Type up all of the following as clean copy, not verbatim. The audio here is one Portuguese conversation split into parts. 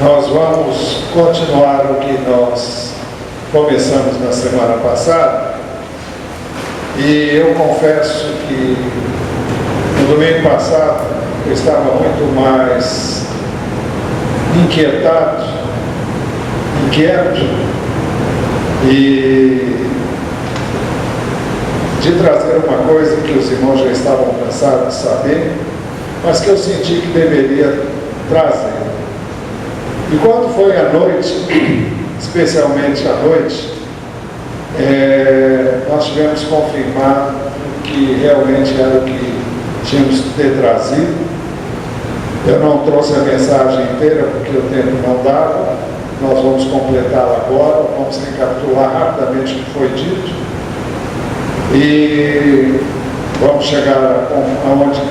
Nós vamos continuar o que nós começamos na semana passada, e eu confesso que no domingo passado eu estava muito mais inquieto e de trazer uma coisa que os irmãos já estavam cansados de saber, mas que eu senti que deveria trazer. E quando foi à noite, especialmente à noite, nós tivemos que confirmar que realmente era o que tínhamos que ter trazido. Eu não trouxe a mensagem inteira porque o tempo não dava. Nós vamos completá-la agora, vamos recapitular rapidamente o que foi dito e vamos chegar aonde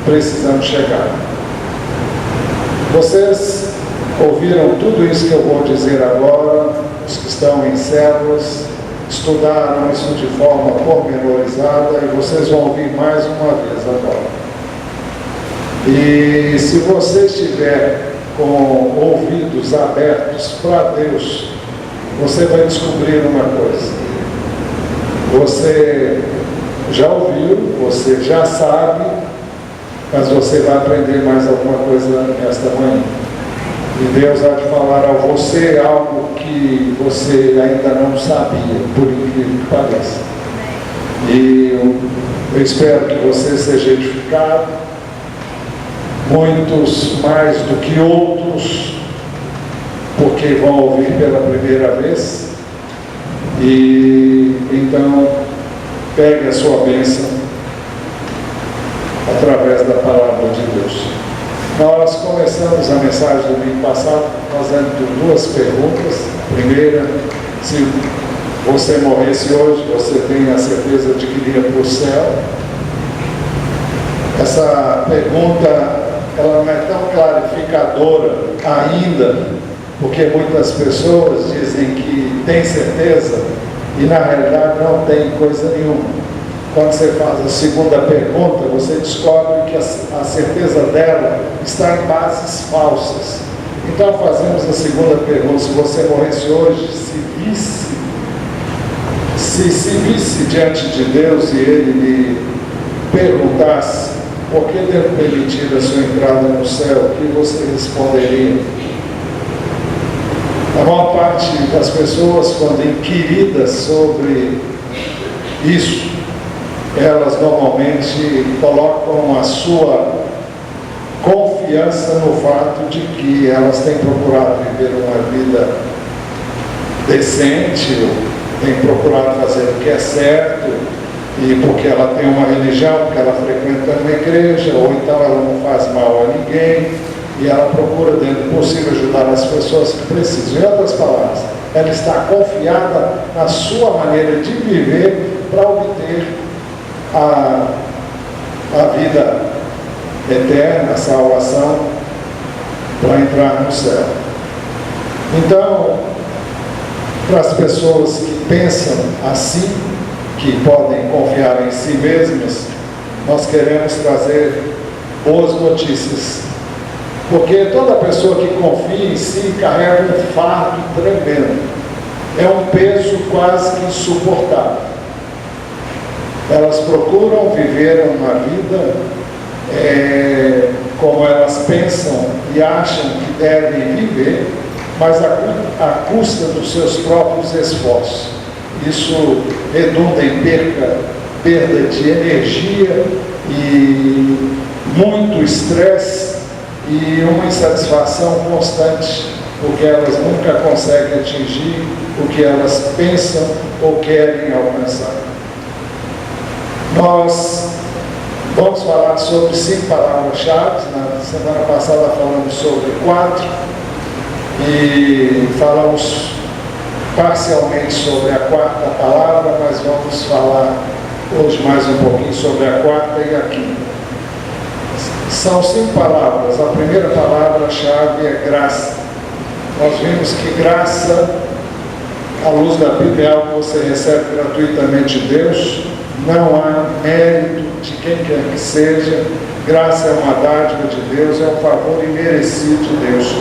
precisamos chegar. Vocês ouviram tudo isso que eu vou dizer agora, os que estão em células, estudaram isso de forma pormenorizada e vocês vão ouvir mais uma vez agora. E se você estiver com ouvidos abertos para Deus, você vai descobrir uma coisa. Você já ouviu, você já sabe, mas você vai aprender mais alguma coisa nesta manhã. E Deus há de falar a você algo que você ainda não sabia, por incrível que pareça. E eu espero que você seja edificado, muitos mais do que outros, porque vão ouvir pela primeira vez. E então, pegue a sua bênção através da palavra de Deus. Nós começamos a mensagem do domingo passado fazendo duas perguntas. A primeira, se você morresse hoje, você tem a certeza de que iria para o céu? Essa pergunta, ela não é tão clarificadora ainda, porque muitas pessoas dizem que tem certeza e na realidade não tem coisa nenhuma. Quando você faz a segunda pergunta, você descobre que a certeza dela está em bases falsas. Então fazemos a segunda pergunta: se você morresse hoje, se visse diante de Deus e Ele lhe perguntasse por que deve permitir a sua entrada no céu, o que você responderia? A maior parte das pessoas, quando inquiridas sobre isso, elas normalmente colocam a sua confiança no fato de que elas têm procurado viver uma vida decente, têm procurado fazer o que é certo, e porque ela tem uma religião, porque ela frequenta uma igreja, ou então ela não faz mal a ninguém, e ela procura, dentro do possível, ajudar as pessoas que precisam. Em outras palavras, ela está confiada na sua maneira de viver para obter a vida eterna, a salvação, para entrar no céu. Então, para as pessoas que pensam assim, que podem confiar em si mesmas, nós queremos trazer boas notícias, porque toda pessoa que confia em si carrega um fardo tremendo, é um peso quase que insuportável. Elas procuram viver uma vida como elas pensam e acham que devem viver, mas à custa dos seus próprios esforços. Isso redunda em perda de energia e muito estresse e uma insatisfação constante, porque elas nunca conseguem atingir o que elas pensam ou querem alcançar. Nós vamos falar sobre 5 palavras-chave. Na semana passada falamos sobre 4 e falamos parcialmente sobre a 4ª palavra, mas vamos falar hoje mais um pouquinho sobre a 4ª e a 5ª. São 5 palavras. A primeira palavra-chave é graça. Nós vimos que graça, à luz da Bíblia, é algo que você recebe gratuitamente de Deus. Não há mérito de quem quer que seja. Graça é uma dádiva de Deus, é um favor imerecido de Deus.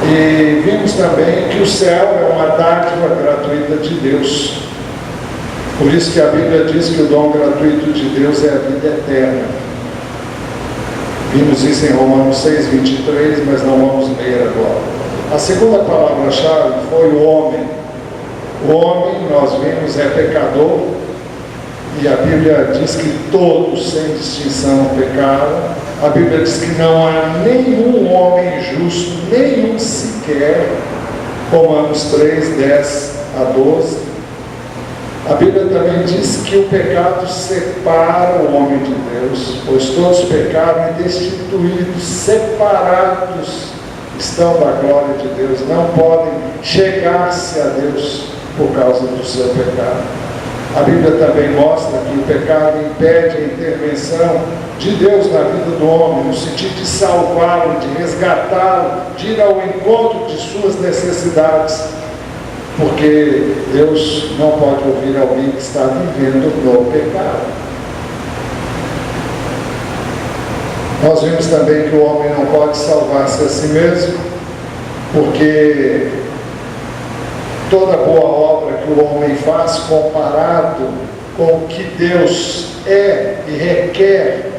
E vimos também que o céu é uma dádiva gratuita de Deus. Por isso que a Bíblia diz que o dom gratuito de Deus é a vida eterna. Vimos isso em Romanos 6:23, mas não vamos ler agora. A segunda palavra-chave foi o homem. O homem, nós vimos, é pecador. E a Bíblia diz que todos, sem distinção, pecaram. A Bíblia diz que não há nenhum homem justo, nenhum sequer. Romanos 3:10-12. A Bíblia também diz que o pecado separa o homem de Deus, pois todos pecaram e destituídos, separados estão da glória de Deus, não podem chegar-se a Deus por causa do seu pecado. A Bíblia também mostra que o pecado impede a intervenção de Deus na vida do homem, no sentido de salvá-lo, de resgatá-lo, de ir ao encontro de suas necessidades, porque Deus não pode ouvir alguém que está vivendo no pecado. Nós vimos também que o homem não pode salvar-se a si mesmo, porque toda boa obra que o homem faz, comparado com o que Deus é e requer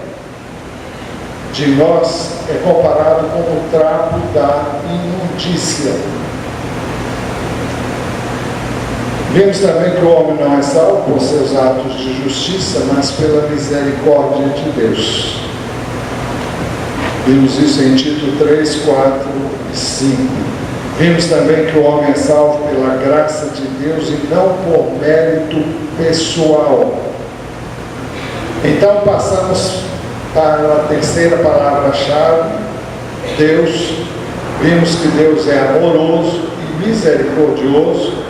de nós, é comparado com o trapo da imundícia. Vimos também que o homem não é salvo por seus atos de justiça, mas pela misericórdia de Deus. Vimos isso em Tito 3, 4 e 5. Vimos também que o homem é salvo pela graça de Deus e não por mérito pessoal. Então passamos para a terceira palavra-chave, Deus. Vimos que Deus é amoroso e misericordioso.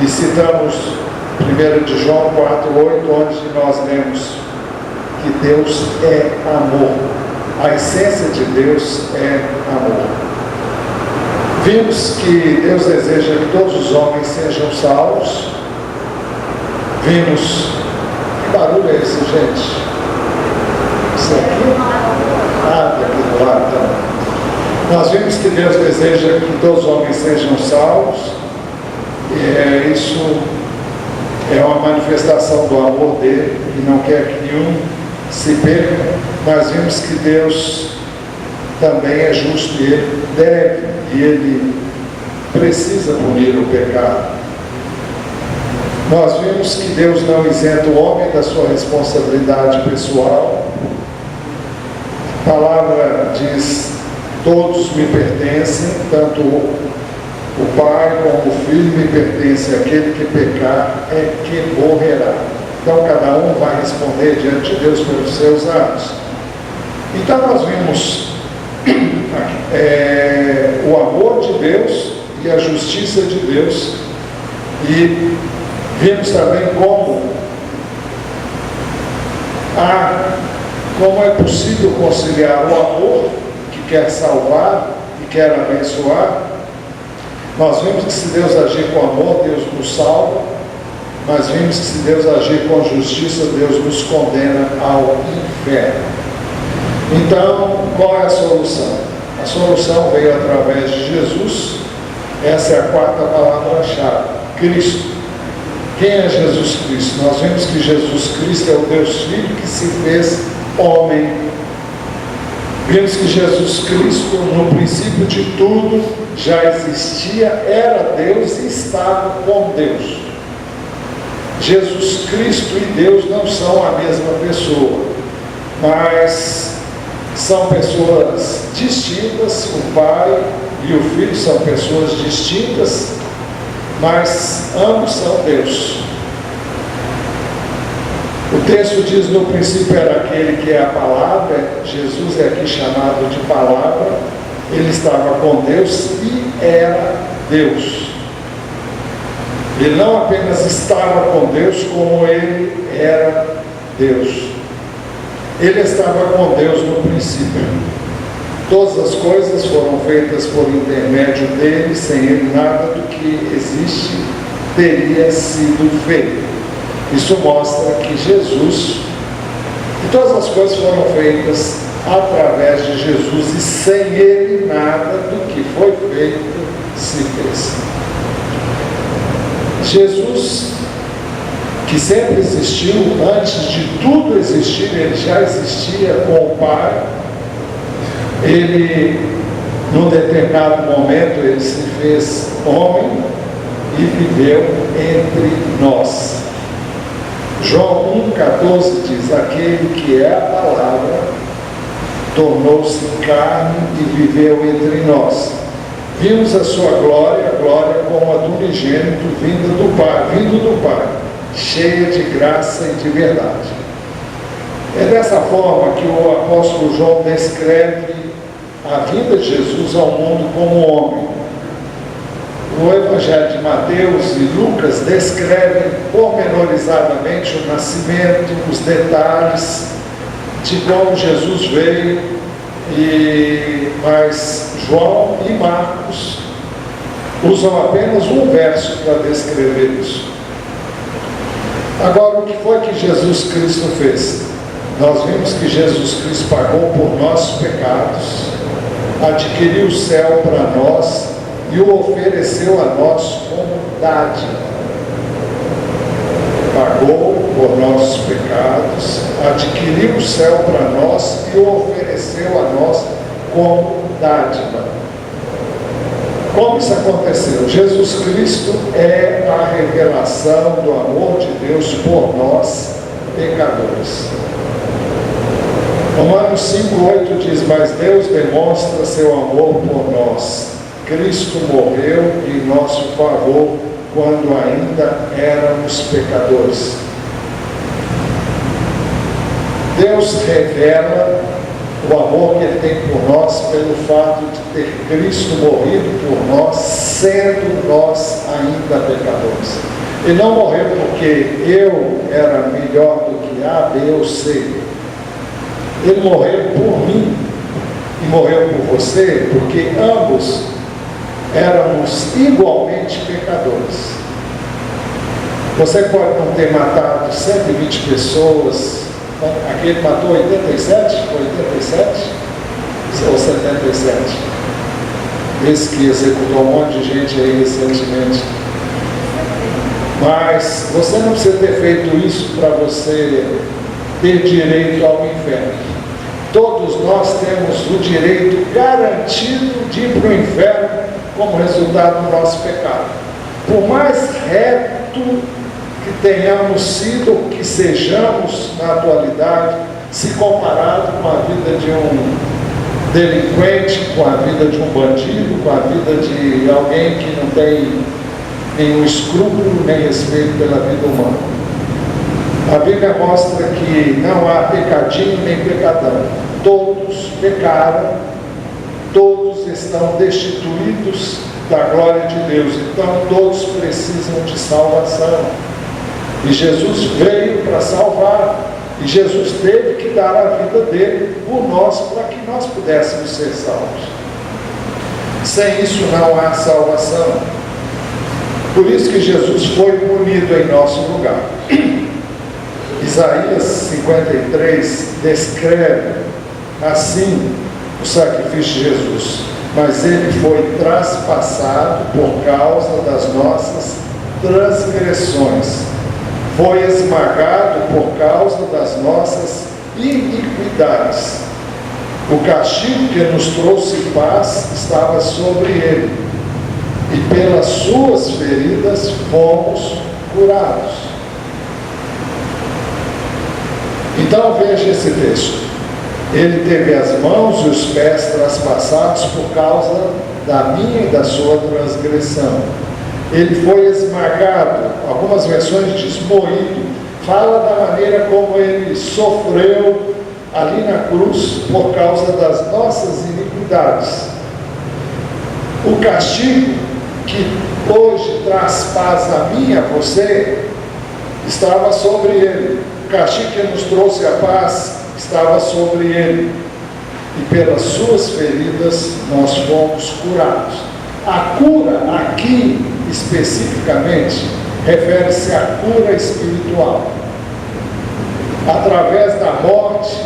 E citamos 1 de João 4:8, onde nós lemos que Deus é amor. A essência de Deus é amor. Vimos que Deus deseja que todos os homens sejam salvos. Vimos... Que barulho é esse, gente? Isso aqui? Ah, daqui do lado também. Nós vimos que Deus deseja que todos os homens sejam salvos. Isso é uma manifestação do amor dele, que não quer que nenhum se perca. Mas vimos que Deus também é justo e ele deve, e ele precisa punir o pecado. Nós vimos que Deus não isenta o homem da sua responsabilidade pessoal. A palavra diz: todos me pertencem, tanto o Pai como o Filho me pertence. Aquele que pecar é que morrerá. Então cada um vai responder diante de Deus pelos seus atos. Então nós vimos o amor de Deus e a justiça de Deus, e vimos também como é possível conciliar o amor que quer salvar e quer abençoar. Nós vimos que se Deus agir com amor, Deus nos salva, mas vimos que se Deus agir com justiça, Deus nos condena ao inferno. Então, qual é a solução? A solução veio através de Jesus. Essa é a quarta palavra-chave: Cristo. Quem é Jesus Cristo? Nós vimos que Jesus Cristo é o Deus Filho que se fez homem. Vimos que Jesus Cristo, no princípio de tudo, já existia, era Deus e estava com Deus. Jesus Cristo e Deus não são a mesma pessoa, mas são pessoas distintas. O Pai e o Filho são pessoas distintas, mas ambos são Deus. O texto diz: no princípio era aquele que é a palavra. Jesus é aqui chamado de palavra. Ele estava com Deus e era Deus. Ele não apenas estava com Deus, como ele era Deus. Ele estava com Deus no princípio. Todas as coisas foram feitas por intermédio dele. Sem ele nada do que existe teria sido feito. Isso mostra que Jesus, e todas as coisas foram feitas através de Jesus, e sem ele nada do que foi feito se fez. Jesus, que sempre existiu, antes de tudo existir, ele já existia com o Pai. Ele, num determinado momento, ele se fez homem e viveu entre nós. João 1,14 diz: aquele que é a palavra tornou-se carne e viveu entre nós. Vimos a sua glória, a glória como a do unigênito vindo do Pai, cheia de graça e de verdade. É dessa forma que o apóstolo João descreve a vinda de Jesus ao mundo como homem. O Evangelho de Mateus e Lucas descrevem pormenorizadamente o nascimento, os detalhes de como Jesus veio, mas João e Marcos usam apenas um verso para descrever isso. Agora, o que foi que Jesus Cristo fez? Nós vimos que Jesus Cristo pagou por nossos pecados, adquiriu o céu para nós e o ofereceu a nós como dádiva. Pagou por nossos pecados, adquiriu o céu para nós e o ofereceu a nós como dádiva. Como isso aconteceu? Jesus Cristo é a revelação do amor de Deus por nós, pecadores. Romanos 5,8 diz: mas Deus demonstra seu amor por nós. Cristo morreu em nosso favor quando ainda éramos pecadores. Deus revela o amor que Ele tem por nós pelo fato de ter Cristo morrido por nós, sendo nós ainda pecadores. Ele não morreu porque eu era melhor do que A, B ou C. Ele morreu por mim e morreu por você, porque ambos éramos igualmente pecadores. Você pode não ter matado 120 pessoas, aquele matou 87 ou 77? Esse que executou um monte de gente aí recentemente. Mas você não precisa ter feito isso para você ter direito ao inferno. Todos nós temos o direito garantido de ir para o inferno como resultado do nosso pecado. Por mais reto que tenhamos sido, que sejamos na atualidade, se comparado com a vida de um delinquente, com a vida de um bandido, com a vida de alguém que não tem nenhum escrúpulo nem respeito pela vida humana. A Bíblia mostra que não há pecadinho nem pecadão. Todos pecaram, todos estão destituídos da glória de Deus. Então todos precisam de salvação. E Jesus veio para salvar. E Jesus teve que dar a vida dele por nós, para que nós pudéssemos ser salvos. Sem isso não há salvação. Por isso que Jesus foi punido em nosso lugar. Isaías 53 descreve assim o sacrifício de Jesus: mas ele foi traspassado por causa das nossas transgressões, foi esmagado por causa das nossas iniquidades. O castigo que nos trouxe paz estava sobre ele, e pelas suas feridas fomos curados. Então veja esse texto. Ele teve as mãos e os pés traspassados por causa da minha e da sua transgressão. Ele foi esmagado, algumas versões diz moído, fala da maneira como ele sofreu ali na cruz por causa das nossas iniquidades. O castigo que hoje traz paz a mim e a você estava sobre ele. O castigo que nos trouxe a paz estava sobre ele, e pelas suas feridas nós fomos curados. A cura aqui especificamente refere-se à cura espiritual. Através da morte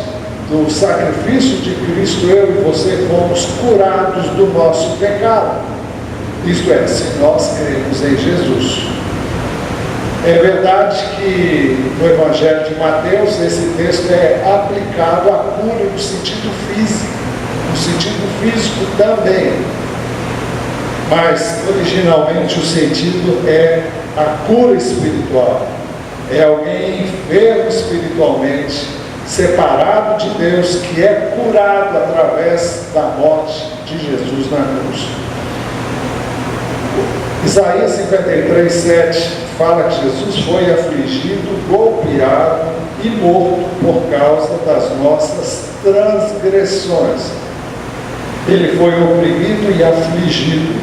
do sacrifício de Cristo, eu e você fomos curados do nosso pecado. Isto é, se nós cremos em Jesus. É verdade que no Evangelho de Mateus esse texto é aplicado à cura no sentido físico também. Mas originalmente o sentido é a cura espiritual. É alguém enfermo espiritualmente, separado de Deus, que é curado através da morte de Jesus na cruz. Isaías 53:7 fala que Jesus foi afligido, golpeado e morto por causa das nossas transgressões. Ele foi oprimido e afligido,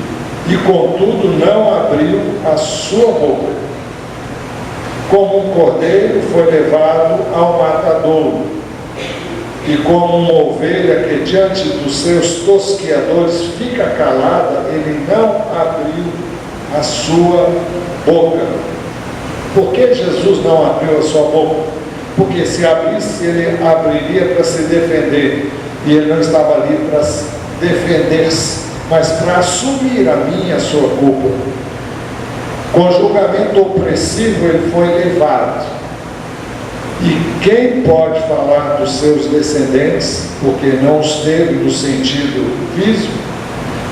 e contudo não abriu a sua boca. Como um cordeiro foi levado ao matadouro, e como uma ovelha que diante dos seus tosqueadores fica calada, ele não abriu a sua boca. Por que Jesus não abriu a sua boca? Porque se abrisse, ele abriria para se defender, e ele não estava ali para se defender-se, mas para assumir a minha e a sua culpa. Com julgamento opressivo ele foi levado. E quem pode falar dos seus descendentes, porque não os teve no sentido físico,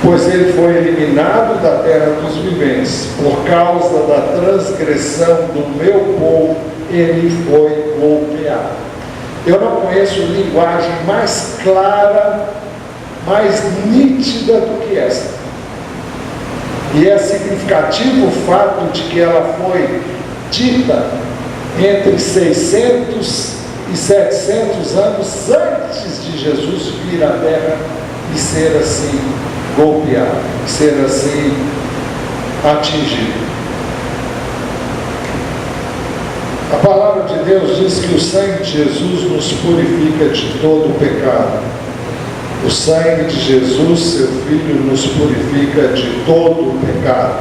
pois ele foi eliminado da terra dos viventes, por causa da transgressão do meu povo, ele foi golpeado. Eu não conheço linguagem mais clara, mais nítida do que essa. E é significativo o fato de que ela foi dita entre 600 e 700 anos antes de Jesus vir à terra e ser assim golpeado, ser assim atingido. A palavra de Deus diz que o sangue de Jesus nos purifica de todo o pecado. O sangue de Jesus, seu Filho, nos purifica de todo o pecado.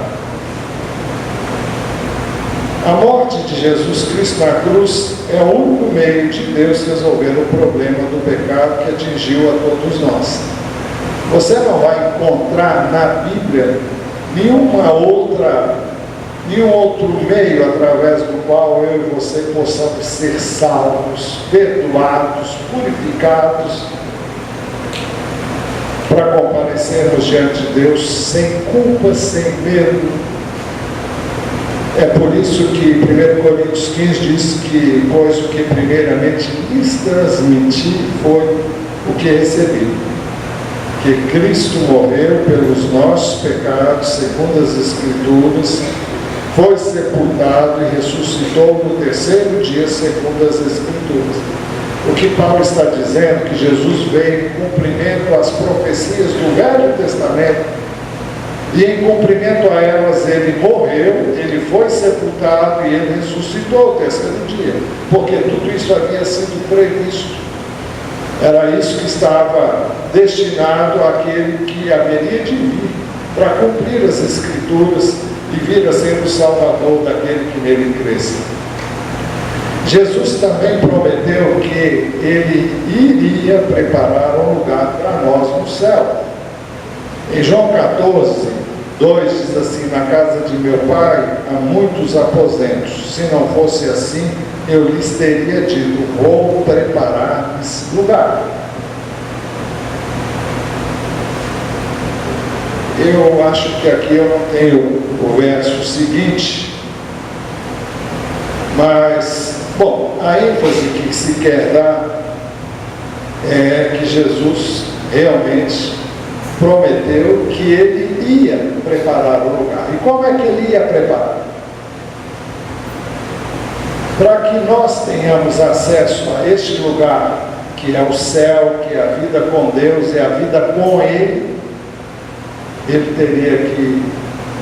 A morte de Jesus Cristo na cruz é o único meio de Deus resolver o problema do pecado que atingiu a todos nós. Você não vai encontrar na Bíblia nenhum outro meio através do qual eu e você possamos ser salvos, perdoados, purificados, para comparecermos diante de Deus sem culpa, sem medo. É por isso que 1 Coríntios 15 diz que, pois o que primeiramente lhes transmiti foi o que recebi, que Cristo morreu pelos nossos pecados, segundo as Escrituras, foi sepultado e ressuscitou no terceiro dia, segundo as Escrituras. O que Paulo está dizendo é que Jesus veio em cumprimento às profecias do Velho Testamento, e em cumprimento a elas ele morreu, ele foi sepultado e ele ressuscitou no terceiro dia, porque tudo isso havia sido previsto. Era isso que estava destinado àquele que haveria de vir para cumprir as Escrituras e vir a ser o Salvador daquele que nele cresce. Jesus também prometeu que ele iria preparar um lugar para nós no céu. Em João 14:2 diz assim: na casa de meu pai há muitos aposentos, se não fosse assim, eu lhes teria dito, vou preparar-lhes lugar. Eu acho que aqui eu não tenho o verso seguinte, mas, bom, a ênfase que se quer dar é que Jesus realmente prometeu que ele ia preparar o lugar. E como é que ele ia preparar? Para que nós tenhamos acesso a este lugar, que é o céu, que é a vida com Deus, é a vida com Ele, ele teria que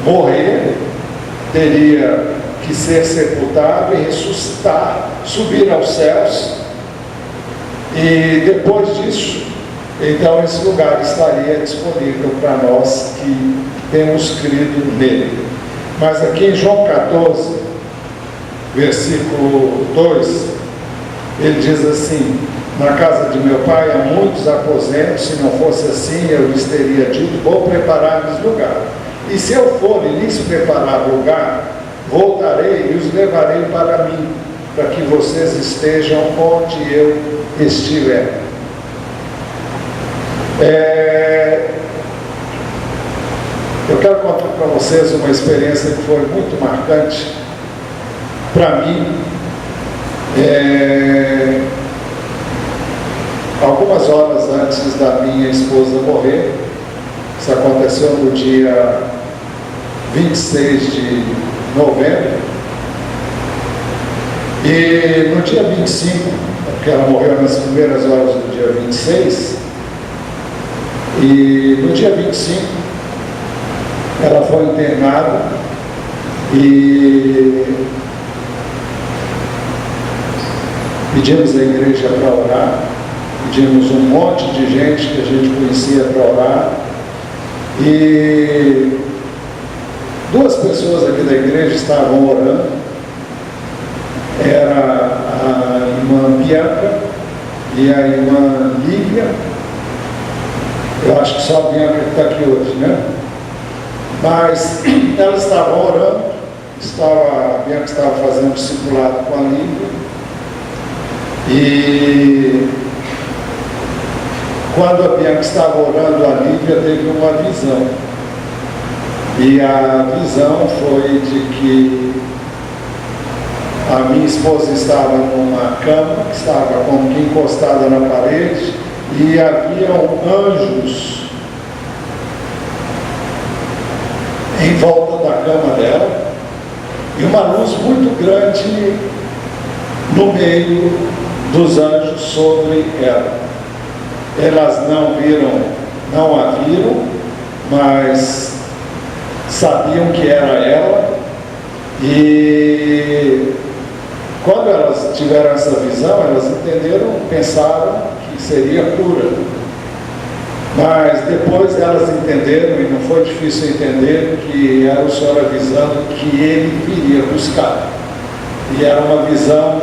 morrer, teria que ser sepultado e ressuscitar, subir aos céus, e depois disso, então esse lugar estaria disponível para nós que temos crido nele. Mas aqui em João 14, versículo 2, ele diz assim: Na casa de meu pai há muitos aposentos, se não fosse assim, eu lhes teria dito, vou preparar-lhes lugar. E se eu for e lhes preparar lugar, voltarei e os levarei para mim, para que vocês estejam onde eu estiver. Eu quero contar para vocês uma experiência que foi muito marcante para mim. Algumas horas antes da minha esposa morrer, isso aconteceu no dia 26 de novembro, e no dia 25, porque ela morreu nas primeiras horas do dia 26, e no dia 25 ela foi internada e pedimos à igreja para orar, pedimos um monte de gente que a gente conhecia para orar, e duas pessoas aqui da igreja estavam orando. Era a irmã Bianca e a irmã Lívia. Eu acho que só a Bianca que está aqui hoje, né? Mas elas estavam orando, a Bianca estava fazendo discipulado com a Lívia, e quando a Bianca estava orando, a Lívia teve uma visão. E a visão foi de que a minha esposa estava numa cama, que estava como que encostada na parede, e haviam anjos em volta da cama dela, e uma luz muito grande no meio dos anjos sobre ela. Elas não a viram, mas sabiam que era ela, e quando elas tiveram essa visão, elas pensaram que seria cura. Mas depois elas entenderam, e não foi difícil entender, que era o Senhor avisando que Ele viria buscar. E era uma visão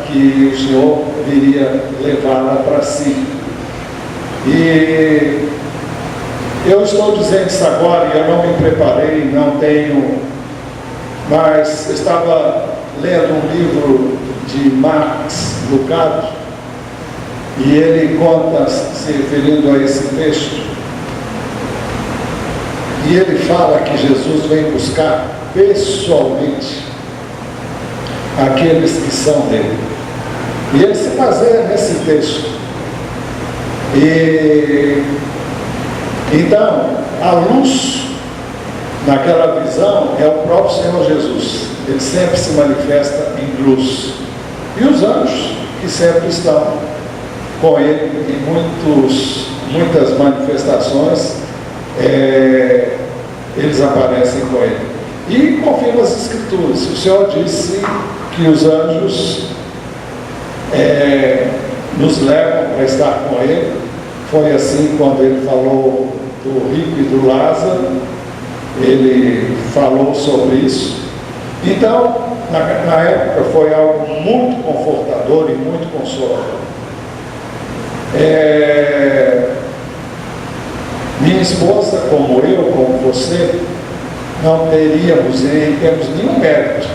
que o Senhor viria levá-la para si. E eu estou dizendo isso agora, e eu não me preparei, não tenho, mas estava lendo um livro de Marx Lucado, e ele conta, se referindo a esse texto, e ele fala que Jesus vem buscar pessoalmente aqueles que são dele. E ele se baseia nesse texto. E então, a luz naquela visão é o próprio Senhor Jesus. Ele sempre se manifesta em luz. E os anjos, que sempre estão com ele em muitas manifestações, eles aparecem com ele. E confirma as Escrituras. O Senhor disse que os anjos nos levam para estar com ele. Foi assim quando ele falou do rico e do Lázaro, ele falou sobre isso. Então, na época foi algo muito confortador e muito consolador. Minha esposa, como eu, como você, não temos nenhum mérito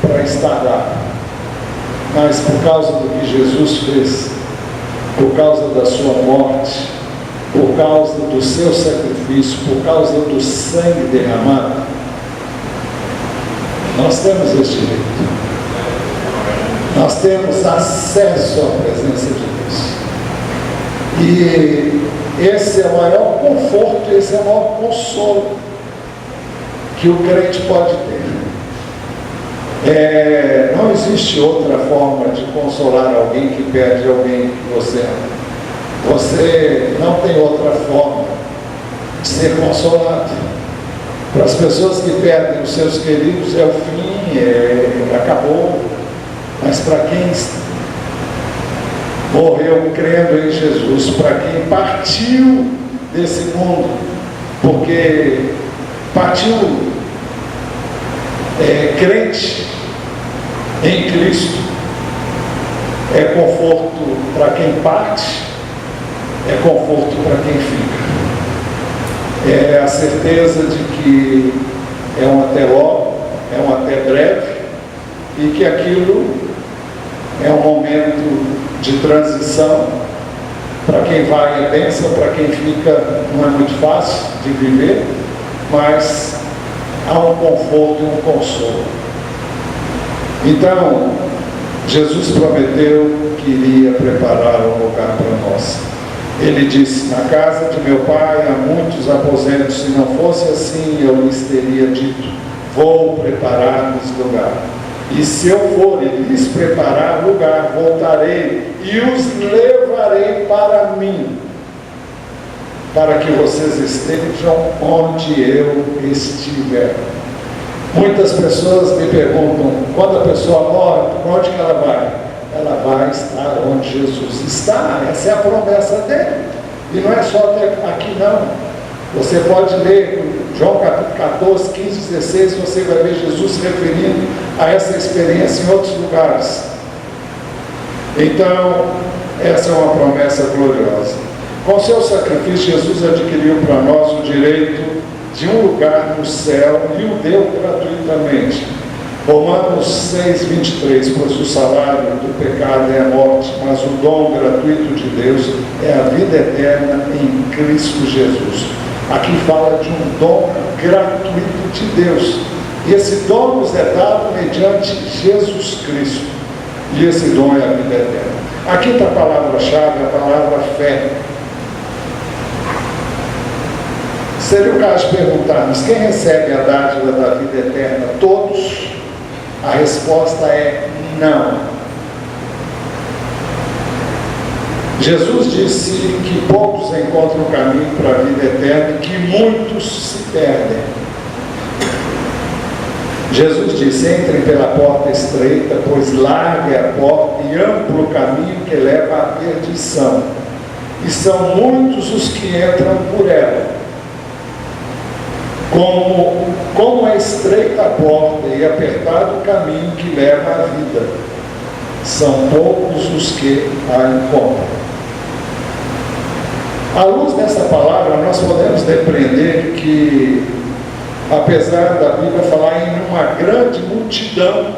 para estar lá, mas por causa do que Jesus fez, por causa da sua morte, por causa do seu sacrifício, por causa do sangue derramado, nós temos este direito. Nós temos acesso à presença de Deus. E esse é o maior conforto, esse é o maior consolo que o crente pode ter. Não existe outra forma de consolar alguém que perde alguém que você ama. Você não tem outra forma de ser consolado. Para as pessoas que perdem os seus queridos, é o fim, acabou. Mas para quem morreu crendo em Jesus, para quem partiu desse mundo, porque partiu crente em Cristo, É conforto para quem parte, é conforto para quem fica. É a certeza de que é um até logo, é um até breve, e que aquilo é um momento de transição. Para quem vai é bênção, para quem fica não é muito fácil de viver, mas há um conforto e um consolo. Então, Jesus prometeu que iria preparar um lugar para nós. Ele disse: na casa de meu pai há muitos aposentos, se não fosse assim eu lhes teria dito, vou preparar-lhes lugar. E se eu for e lhes preparar lugar, voltarei e os levarei para mim, para que vocês estejam onde eu estiver. Muitas pessoas me perguntam, quando a pessoa morre, para onde que ela vai? Ela vai estar onde Jesus está. Essa é a promessa dele. E não é só até aqui não. Você pode ler João capítulo 14, 15, 16, você vai ver Jesus se referindo a essa experiência em outros lugares. Então, essa é uma promessa gloriosa. Com seu sacrifício, Jesus adquiriu para nós o direito de um lugar no céu e o deu gratuitamente. Romanos 6, 23, pois o salário do pecado é a morte, mas o dom gratuito de Deus é a vida eterna em Cristo Jesus. Aqui fala de um dom gratuito de Deus. E esse dom nos é dado mediante Jesus Cristo. E esse dom é a vida eterna. A quinta palavra-chave é a palavra fé. Seria o caso de perguntarmos: quem recebe a dádiva da vida eterna? Todos? A resposta é não. Jesus disse que poucos encontram o caminho para a vida eterna e que muitos se perdem. Jesus disse: entrem pela porta estreita, pois larga é a porta e amplo o caminho que leva à perdição, e são muitos os que entram por ela. Como é estreita a porta e apertado o caminho que leva à vida, são poucos os que a encontram. À luz dessa palavra, nós podemos depreender que, apesar da Bíblia falar em uma grande multidão,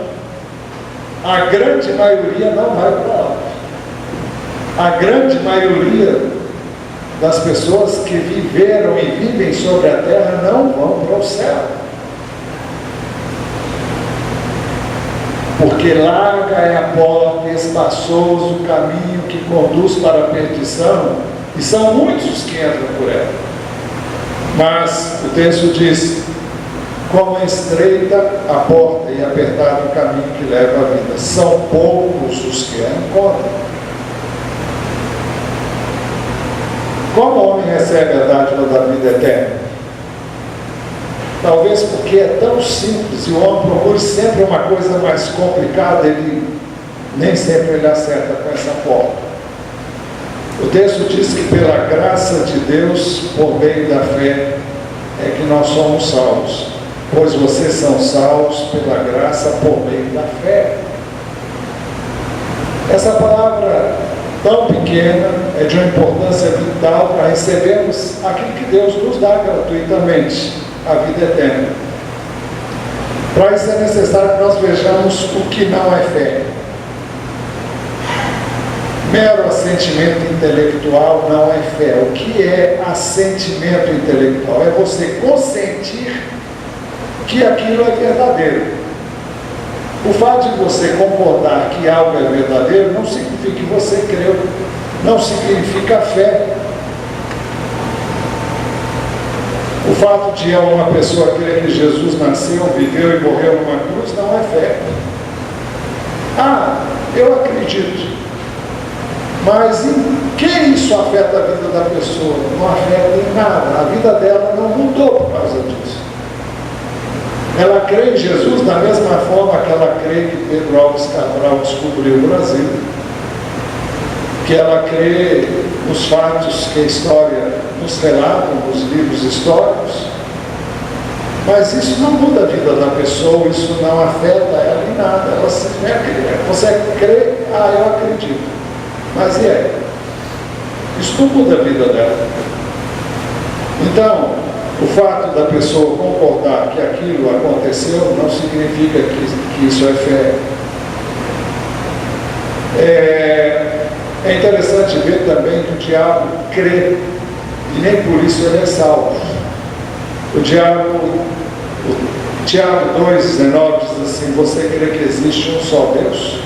a grande maioria não vai para lá. A grande maioria das pessoas que viveram e vivem sobre a terra não vão para o céu. Porque larga é a porta, espaçoso o caminho que conduz para a perdição, e são muitos os que entram por ela. Mas o texto diz: como é estreita a porta e apertado o caminho que leva à vida, são poucos os que a encontram. Como o homem recebe a dádiva da vida eterna? Talvez porque é tão simples e o homem procura sempre uma coisa mais complicada, nem sempre ele acerta com essa porta. O texto diz que pela graça de Deus, por meio da fé, é que nós somos salvos. Pois vocês são salvos pela graça por meio da fé. Essa palavra tão pequena é de uma importância vital para recebermos aquilo que Deus nos dá gratuitamente, a vida eterna. Para isso é necessário que nós vejamos o que não é fé. Mero assentimento intelectual não é fé. O que é assentimento intelectual? É você consentir que aquilo é verdadeiro. O fato de você concordar que algo é verdadeiro não significa que você creu, não significa fé. O fato de uma pessoa crer que Jesus nasceu, viveu e morreu numa cruz não é fé. Eu acredito. Mas em que isso afeta a vida da pessoa? Não afeta em nada. A vida dela não mudou por causa disso. Ela crê em Jesus da mesma forma que ela crê que Pedro Alves Cabral descobriu o Brasil, que ela crê nos fatos que a história nos relata, nos livros históricos, mas isso não muda a vida da pessoa, isso não afeta ela em tem nada. Ela simplesmente, você crê, eu acredito. Mas e aí? Isso não muda a vida dela. Então, o fato da pessoa concordar que aquilo aconteceu não significa que isso é fé. É interessante ver também que o diabo crê, e nem por isso ele é salvo. O Tiago 2,19 diz assim: você crê que existe um só Deus?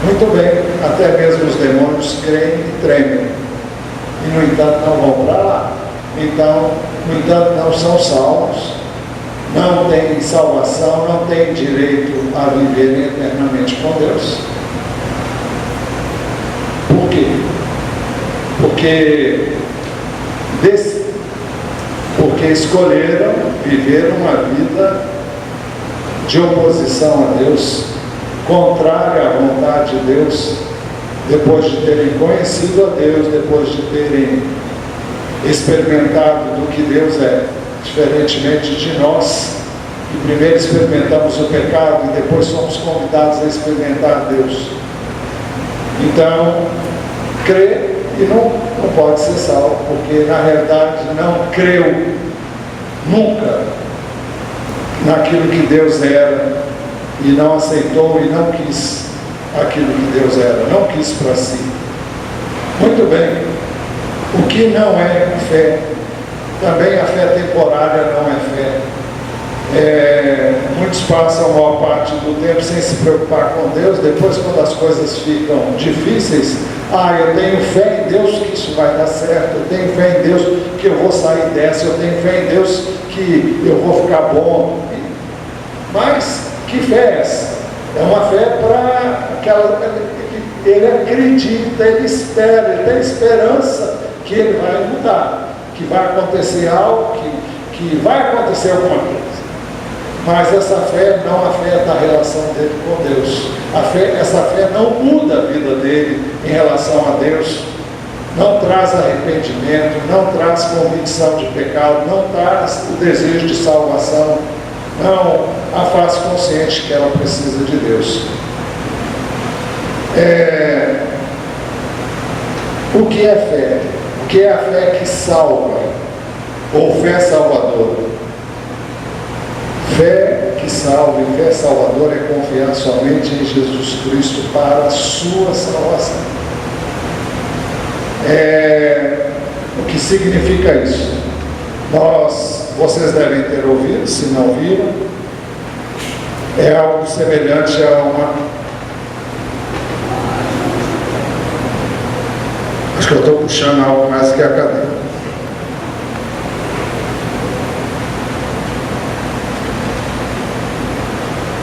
Muito bem, até mesmo os demônios creem e tremem, e no entanto não vão para lá. Então, no entanto, não são salvos, não têm salvação, não têm direito a viverem eternamente com Deus. Por quê? Porque escolheram viver uma vida de oposição a Deus, contrária à vontade de Deus, depois de terem conhecido a Deus, depois de terem experimentado do que Deus é, diferentemente de nós, que primeiro experimentamos o pecado e depois somos convidados a experimentar Deus. Então, crê e não pode ser salvo, porque na realidade não creu nunca naquilo que Deus era, e não aceitou e não quis aquilo que Deus era, não quis para si. Muito bem. O que não é fé? Também a fé temporária não é fé. Muitos passam a maior parte do tempo sem se preocupar com Deus. Depois, quando as coisas ficam difíceis, eu tenho fé em Deus que isso vai dar certo, eu tenho fé em Deus que eu vou sair dessa, eu tenho fé em Deus que eu vou ficar bom. Mas que fé é essa? É uma fé para aquela que ele acredita, ele espera, ele tem esperança que ele vai mudar, que vai acontecer algo, que vai acontecer alguma coisa. Mas essa fé não afeta a relação dele com Deus. Essa fé não muda a vida dele em relação a Deus, não traz arrependimento, não traz convicção de pecado, não traz o desejo de salvação, não a faz consciente que ela precisa de Deus. O que é fé? O que é a fé que salva? Ou fé salvadora? Fé que salva e fé salvadora é confiar somente em Jesus Cristo para a sua salvação. O que significa isso? Vocês devem ter ouvido, se não viram, é algo semelhante a uma... Acho que eu estou puxando algo mais que a cadeira.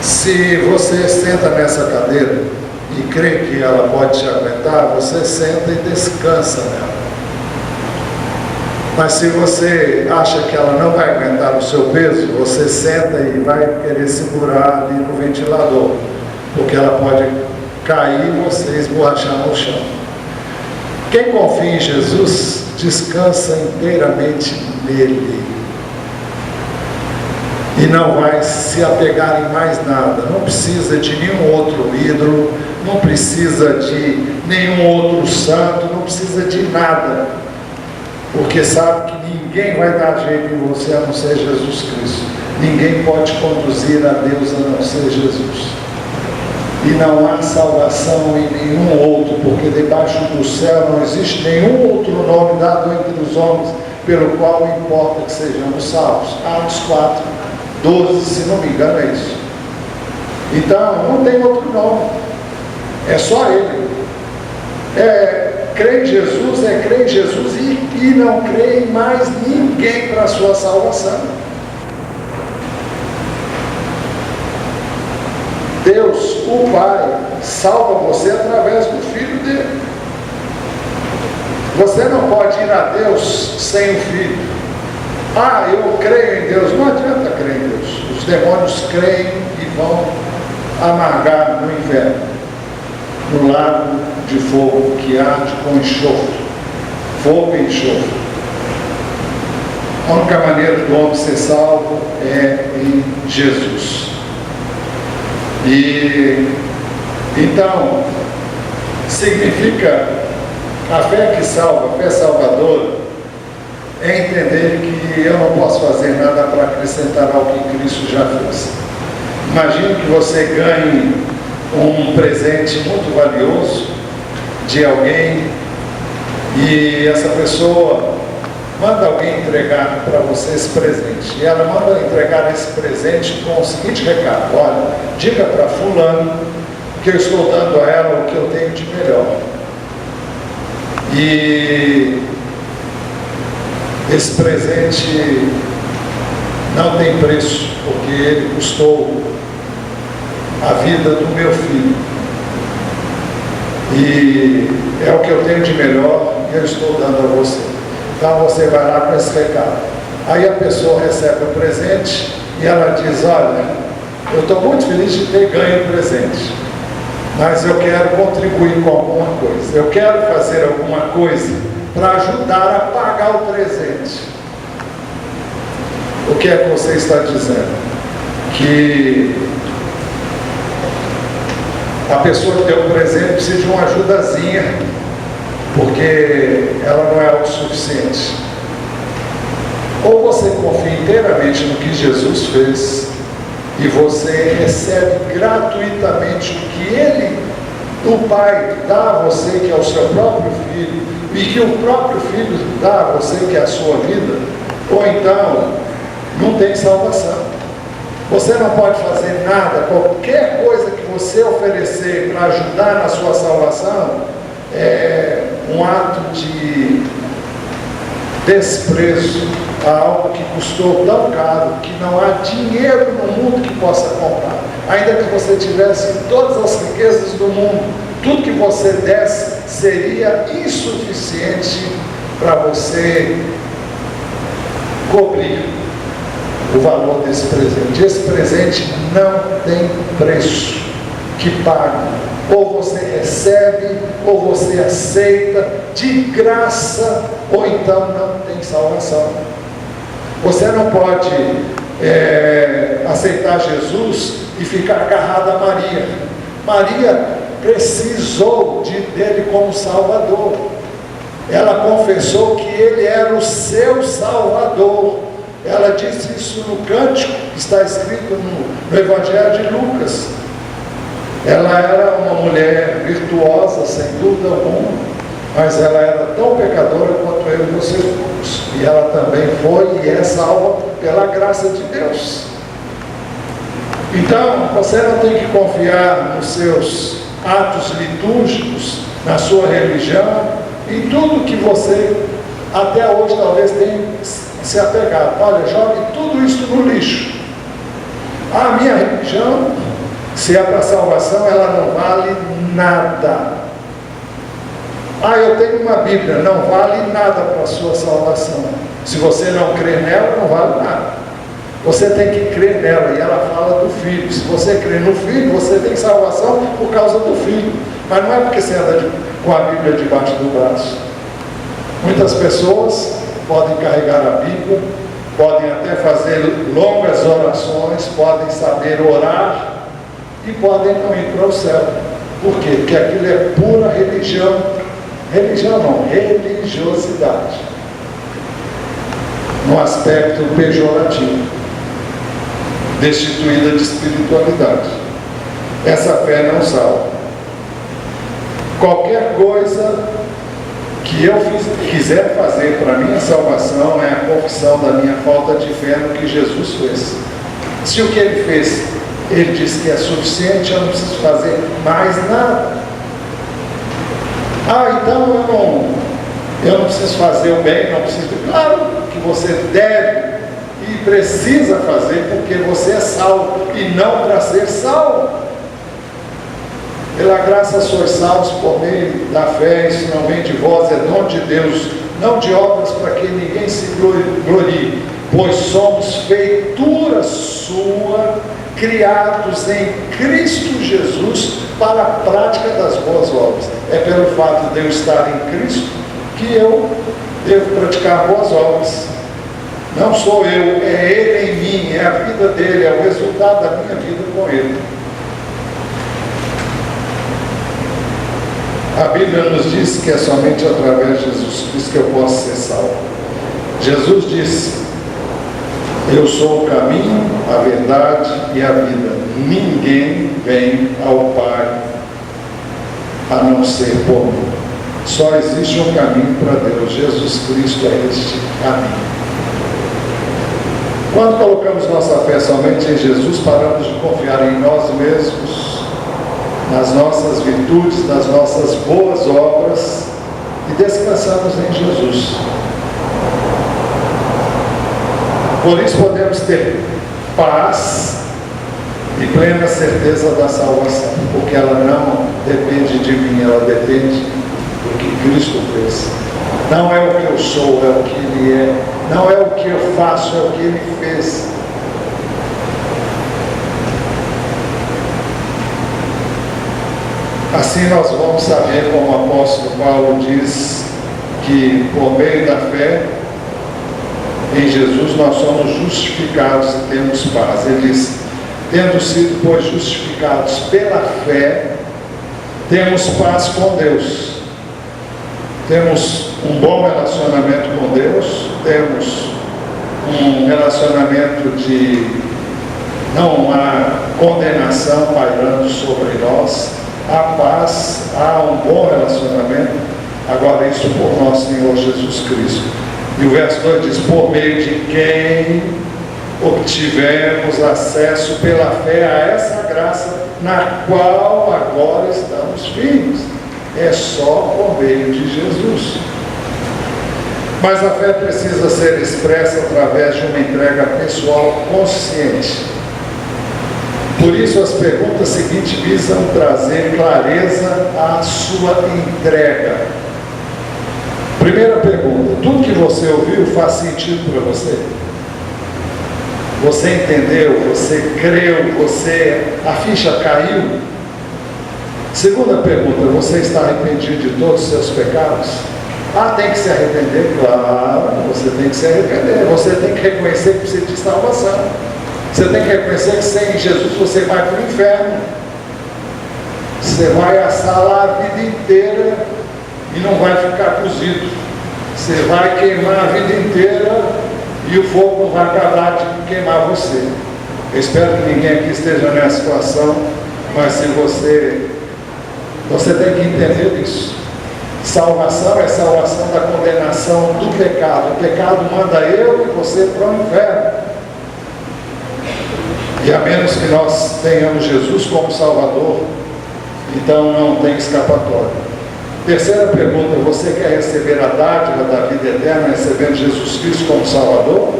Se você senta nessa cadeira e crê que ela pode te aguentar, você senta e descansa nela. Mas se você acha que ela não vai aguentar o seu peso, você senta e vai querer segurar ali no ventilador, porque ela pode cair e você esborrachar no chão. Quem confia em Jesus, descansa inteiramente nele. E não vai se apegar em mais nada. Não precisa de nenhum outro ídolo, não precisa de nenhum outro santo, não precisa de nada. Porque sabe que ninguém vai dar jeito em você a não ser Jesus Cristo. Ninguém pode conduzir a Deus a não ser Jesus. E não há salvação em nenhum outro, porque debaixo do céu não existe nenhum outro nome dado entre os homens, pelo qual importa que sejamos salvos. Atos 4:12, se não me engano, é isso. Então, não tem outro nome. É só Ele. Crer em Jesus é crer em Jesus e não crer em mais ninguém para a sua salvação. Deus, o Pai, salva você através do Filho dele. Você não pode ir a Deus sem o Filho. Eu creio em Deus. Não adianta crer em Deus. Os demônios creem e vão amargar no inferno, no lago de fogo que arde com enxofre. Fogo e enxofre. A única maneira do homem ser salvo é em Jesus. E então, significa a fé que salva, a fé salvadora, é entender que eu não posso fazer nada para acrescentar ao que Cristo já fez. Imagine que você ganhe um presente muito valioso de alguém e essa pessoa manda alguém entregar para você esse presente. E ela manda entregar esse presente com o seguinte recado: olha, diga para fulano que eu estou dando a ela o que eu tenho de melhor. E esse presente não tem preço, porque ele custou a vida do meu filho. E é o que eu tenho de melhor e eu estou dando a você. Então você vai lá com esse recado. Aí a pessoa recebe o presente e ela diz: olha, eu estou muito feliz de ter ganho o presente, mas eu quero contribuir com alguma coisa. Eu quero fazer alguma coisa para ajudar a pagar o presente. O que é que você está dizendo? Que a pessoa que deu o presente precisa de uma ajudazinha, porque ela não é o suficiente. Ou você confia inteiramente no que Jesus fez e você recebe gratuitamente o que Ele, o Pai, dá a você, que é o seu próprio Filho, e que o próprio Filho dá a você, que é a sua vida, ou então não tem salvação. Você não pode fazer nada, qualquer coisa que você oferecer para ajudar na sua salvação é um ato de desprezo a algo que custou tão caro que não há dinheiro no mundo que possa comprar. Ainda que você tivesse todas as riquezas do mundo, tudo que você desse seria insuficiente para você cobrir o valor desse presente. Esse presente não tem preço que pague. Ou você recebe, ou você aceita de graça, ou então não tem salvação. Você não pode aceitar Jesus e ficar agarrado a Maria. Maria precisou dele como Salvador. Ela confessou que ele era o seu Salvador. Ela disse isso no cântico que está escrito no Evangelho de Lucas. Ela era uma mulher virtuosa, sem dúvida alguma, mas ela era tão pecadora quanto eu e você fomos. E ela também foi e é salva pela graça de Deus. Então, você não tem que confiar nos seus atos litúrgicos, na sua religião, em tudo que você até hoje talvez tenha se apegado. Olha, jogue tudo isso no lixo. A minha religião, se é para salvação, ela não vale nada. Eu tenho uma Bíblia, não vale nada para a sua salvação. Se você não crê nela, não vale nada. Você tem que crer nela, e ela fala do Filho. Se você crê no Filho, você tem salvação por causa do Filho. Mas não é porque você anda com a Bíblia debaixo do braço. Muitas pessoas podem carregar a Bíblia, podem até fazer longas orações, podem saber orar e podem não ir para o céu. Por quê? Porque aquilo é pura religião. Religião não, religiosidade. No aspecto pejorativo, destituída de espiritualidade. Essa fé não salva. Qualquer coisa que eu quiser fazer para a minha salvação é a confissão da minha falta de fé no que Jesus fez. Se o que ele fez, ele disse que é suficiente, eu não preciso fazer mais nada. Então eu não preciso fazer o bem, não preciso. Claro que você deve e precisa fazer, porque você é salvo e não para ser salvo. Pela graça sois salvos por meio da fé, isso não vem de vós, é dom de Deus, não de obras para que ninguém se glorie, pois somos feitura sua, criados em Cristo Jesus para a prática das boas obras. É pelo fato de eu estar em Cristo que eu devo praticar boas obras. Não sou eu, é Ele em mim, é a vida dele, é o resultado da minha vida com Ele. A Bíblia nos diz que é somente através de Jesus Cristo que eu posso ser salvo. Jesus disse: eu sou o caminho, a verdade e a vida. Ninguém vem ao Pai a não ser por mim. Só existe um caminho para Deus. Jesus Cristo é este caminho. Quando colocamos nossa fé somente em Jesus, paramos de confiar em nós mesmos, nas nossas virtudes, nas nossas boas obras e descansamos em Jesus. Por isso podemos ter paz e plena certeza da salvação, porque ela não depende de mim, ela depende do que Cristo fez. Não é o que eu sou, é o que Ele é. Não é o que eu faço, é o que Ele fez. Assim nós vamos saber, como o apóstolo Paulo diz, que por meio da fé em Jesus nós somos justificados e temos paz. Ele diz: tendo sido, pois, justificados pela fé, temos paz com Deus. Temos um bom relacionamento com Deus, temos um relacionamento de não há condenação pairando sobre nós, há paz, há um bom relacionamento. Agora, isso por nosso Senhor Jesus Cristo. E o verso 2 diz: por meio de quem obtivemos acesso pela fé a essa graça, na qual agora estamos firmes. É só por meio de Jesus. Mas a fé precisa ser expressa através de uma entrega pessoal consciente. Por isso as perguntas seguintes visam trazer clareza à sua entrega. Primeira pergunta: tudo que você ouviu faz sentido para você? Você entendeu? Você creu? A ficha caiu? Segunda pergunta: você está arrependido de todos os seus pecados? Tem que se arrepender? Claro, você tem que se arrepender. Você tem que reconhecer que precisa de salvação. Você tem que reconhecer que sem Jesus você vai para o inferno. Você vai assar lá a vida inteira e não vai ficar cozido. Você vai queimar a vida inteira e o fogo não vai acabar de queimar você. Eu espero que ninguém aqui esteja nessa situação, mas se você tem que entender isso. Salvação é salvação da condenação do pecado. O pecado manda eu e você para o inferno. E a menos que nós tenhamos Jesus como Salvador, então não tem escapatória. Terceira pergunta: você quer receber a dádiva da vida eterna, recebendo Jesus Cristo como Salvador?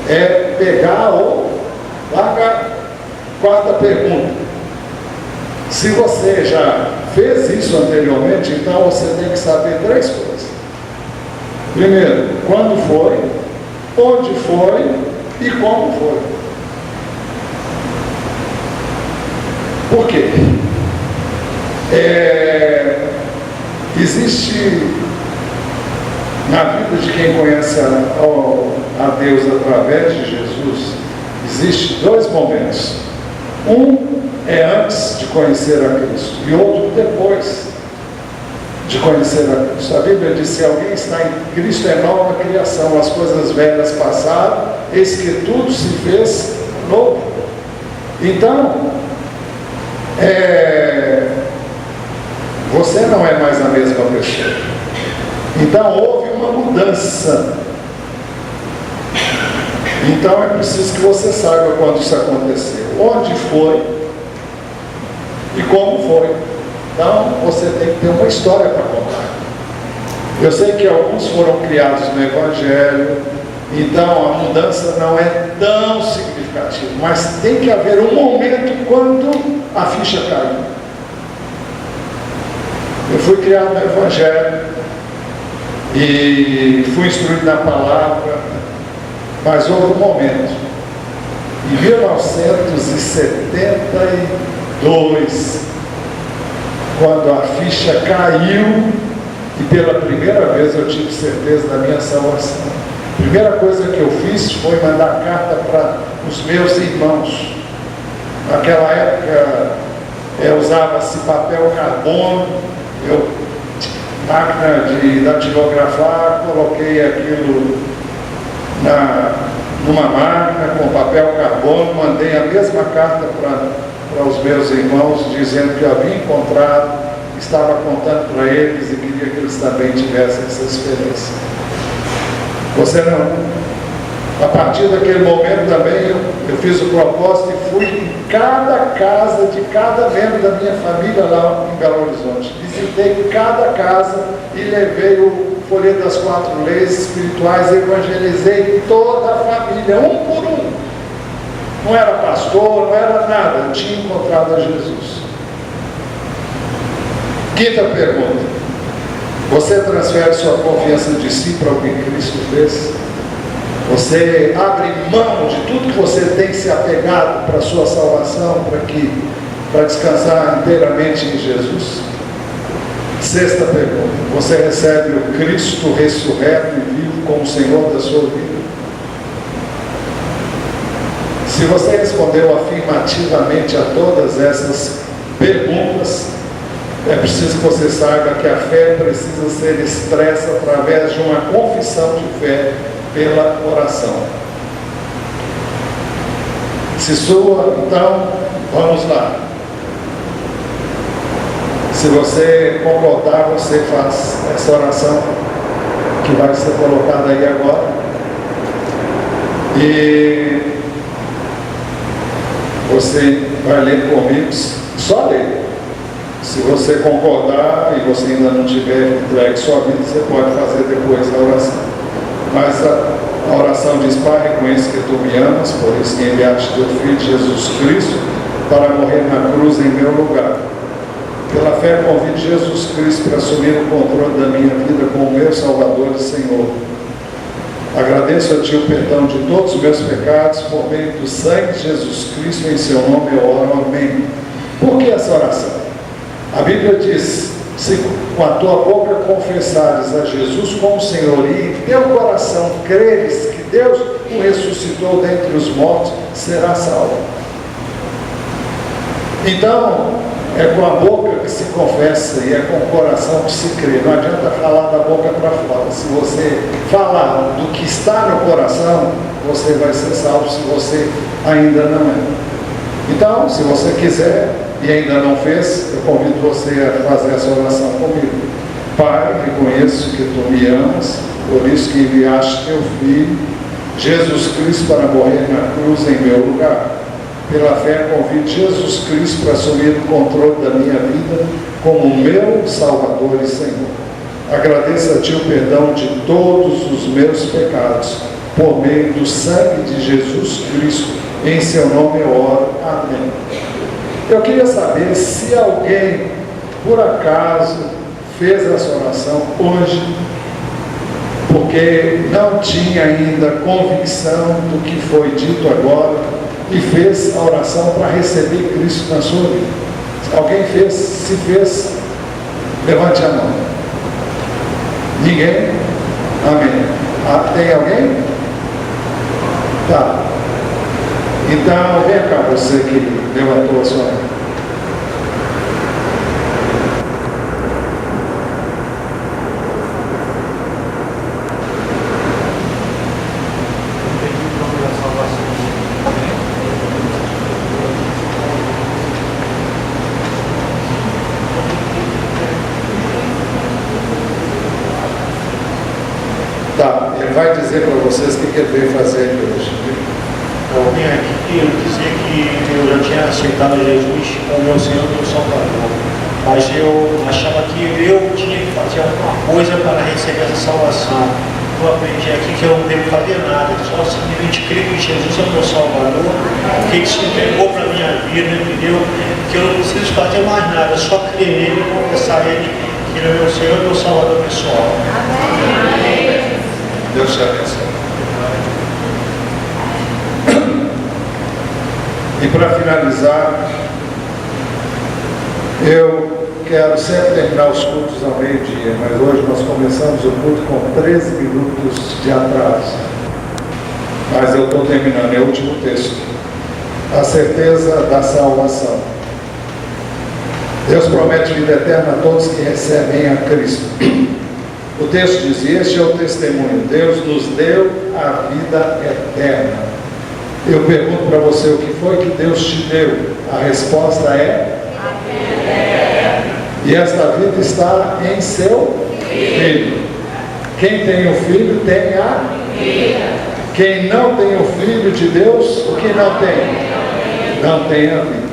É pegar ou largar. Quarta pergunta: se você já fez isso anteriormente, então você tem que saber três coisas. Primeiro, quando foi, onde foi e como foi. Por quê? Existe na vida de quem conhece a Deus através de Jesus, existe dois momentos. Um é antes de conhecer a Cristo e outro depois de conhecer a Cristo. A Bíblia diz: se alguém está em Cristo é nova criação, as coisas velhas passaram, eis que tudo se fez novo. Então, você não é mais a mesma pessoa. Então houve uma mudança. Então é preciso que você saiba quando isso aconteceu, onde foi e como foi. Então você tem que ter uma história para contar. Eu sei que alguns foram criados no Evangelho, então a mudança não é tão significativa, mas tem que haver um momento quando a ficha caiu. Eu fui criado no Evangelho e fui instruído na palavra, mas houve um momento, em 1972, quando a ficha caiu e pela primeira vez eu tive certeza da minha salvação. A primeira coisa que eu fiz foi mandar carta para os meus irmãos. Naquela época usava-se papel carbono Eu, máquina de datilografar, coloquei aquilo numa máquina com papel carbono, mandei a mesma carta para os meus irmãos, dizendo que eu havia encontrado, estava contando para eles e queria que eles também tivessem essa experiência. Você não? A partir daquele momento também eu fiz o propósito e fui em cada casa de cada membro da minha família lá em Belo Horizonte. Visitei cada casa e levei o folheto das 4 leis espirituais, evangelizei toda a família, um por um. Não era pastor, não era nada, eu tinha encontrado a Jesus. Quinta pergunta: você transfere sua confiança de si para o que Cristo fez? Você abre mão de tudo que você tem se apegado para a sua salvação, para descansar inteiramente em Jesus? Sexta pergunta: você recebe o Cristo ressurreto e vivo como Senhor da sua vida? Se você respondeu afirmativamente a todas essas perguntas, é preciso que você saiba que a fé precisa ser expressa através de uma confissão de fé pela oração. Se sua, então, vamos lá. Se você concordar, você faz essa oração que vai ser colocada aí agora. E você vai ler comigo, só ler. Se você concordar e você ainda não tiver entregue sua vida, você pode fazer depois a oração. Mas a oração diz: Pai, reconheço que Tu me amas, por isso que enviaste Teu Filho Jesus Cristo para morrer na cruz em meu lugar. Pela fé convido Jesus Cristo para assumir o controle da minha vida como meu Salvador e Senhor. Agradeço a Ti o perdão de todos os meus pecados por meio do sangue de Jesus Cristo, em Seu nome eu oro, amém. Por que essa oração? A Bíblia diz: se com a tua boca confessares a Jesus como Senhor e em teu coração creres que Deus o ressuscitou dentre os mortos, será salvo. Então, é com a boca que se confessa e é com o coração que se crê. Não adianta falar da boca para fora. Se você falar do que está no coração, você vai ser salvo, se você ainda não é. Então, se você quiser e ainda não fez, eu convido você a fazer essa oração comigo. Pai, reconheço que Tu me amas, por isso que enviaste Teu Filho, Jesus Cristo, para morrer na cruz em meu lugar. Pela fé convido Jesus Cristo para assumir o controle da minha vida como meu Salvador e Senhor. Agradeço a Ti o perdão de todos os meus pecados, por meio do sangue de Jesus Cristo. Em Seu nome eu oro. Amém. Eu queria saber se alguém, por acaso, fez essa oração hoje, porque não tinha ainda convicção do que foi dito agora, e fez a oração para receber Cristo na sua vida. Alguém fez? Se fez, levante a mão. Ninguém? Amém. Tem alguém? Tá. Então, vem cá, você que levantou a sua mão. Tá, ele vai dizer para vocês o que ele veio fazer aqui hoje. Eu vim aqui dizer que eu já tinha aceitado Jesus como meu Senhor e meu Salvador, mas eu achava que eu tinha que fazer alguma coisa para receber essa salvação. Eu aprendi aqui que eu não devo fazer nada, só simplesmente crer que Jesus é o meu Salvador, que Ele se entregou para a minha vida, entendeu? Que eu não preciso fazer mais nada, só crer nele e confessar Ele, que Ele é meu Senhor e meu Salvador pessoal. Amém. Deus te abençoe. E para finalizar, eu quero sempre terminar os cultos ao meio-dia, mas hoje nós começamos o culto com 13 minutos de atraso. Mas eu estou terminando, é o último texto. A certeza da salvação. Deus promete vida eterna a todos que recebem a Cristo. O texto diz: este é o testemunho, Deus nos deu a vida eterna. Eu pergunto para você, o que foi que Deus te deu? A resposta é: a vida eterna. E esta vida está em seu Filho. Quem tem o Filho tem a vida. Quem não tem o Filho de Deus, o que não tem? Não tem a vida.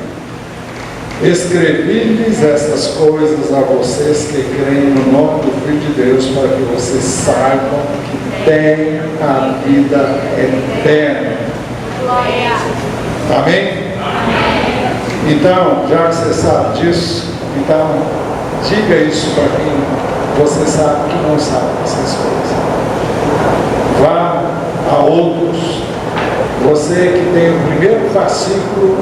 Escrevi-lhes essas coisas a vocês que creem no nome do Filho de Deus, para que vocês saibam que têm a vida eterna. Amém? Então, já que você sabe disso, então diga isso para quem você sabe que não sabe essas coisas. Vá a outros. Você que tem o primeiro fascículo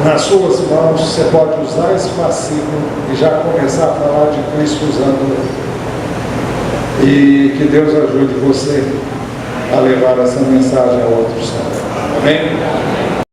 nas suas mãos, você pode usar esse fascículo e já começar a falar de Cristo usando ele. E que Deus ajude você a levar essa mensagem a outros também. Amém?